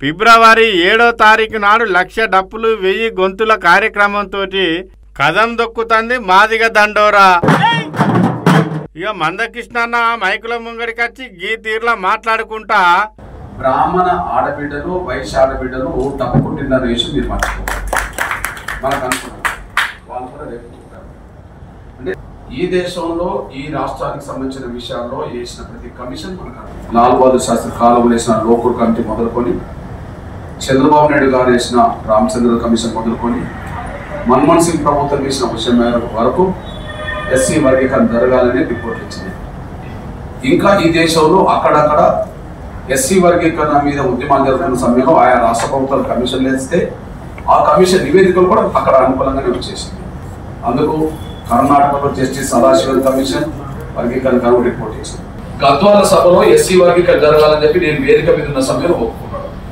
ఫిబ్రవరి 7వ తారీఖు నాడు 1,00,000 డప్పులు 1000 గొంతుల కార్యక్రమంతో కదం దొక్కుతుంది మాదిగ దండోరా. ఇక మందకృష్ణ మైకుల ముంగడికి వచ్చి గీ తీర్లా మాట్లాడుకుంటా బ్రాహ్మణ ఆడబిడ్డలు వైశ్య ఆడబిడ్డలు డప్పు కొట్టిందన్న విషయం మీరు మర్చిపోతారు. మనకు అనుకున్నాం వాళ్ళు కూడా రేపు అంటే ఈ దేశంలో ఈ రాష్ట్రానికి సంబంధించిన విషయాల్లో వేసిన ప్రతి కమిషన్ మనకు లాల్ బహదూర్ శాస్త్రి కాలంలో వేసిన లోకూర్ కమిటీ మొదలుకొని చంద్రబాబు నాయుడు గారు వేసిన రామచంద్ర కమిషన్ మొదలుకొని మన్మోహన్ సింగ్ ప్రభుత్వం వేసిన విషయం వరకు ఎస్సీ వర్గీకరణ జరగాలని రిపోర్ట్ ఇచ్చింది. ఇంకా ఈ దేశంలో అక్కడక్కడ ఎస్సీ వర్గీకరణ మీద ఉద్యమాలు జరుగుతున్న సమయంలో ఆయా రాష్ట్ర ప్రభుత్వాలు కమిషన్లు వేస్తే ఆ కమిషన్ నివేదికలు కూడా అక్కడ అనుకూలంగానే వచ్చేసింది. అందుకు కర్ణాటకలో జస్టిస్ సదాశివన్ కమిషన్ వర్గీకరణ రిపోర్ట్ ఇచ్చింది. గద్వాల సభలో ఎస్సీ వర్గీకరణ జరగాలని చెప్పి నేను వేదిక మీద ఉన్న సమయంలో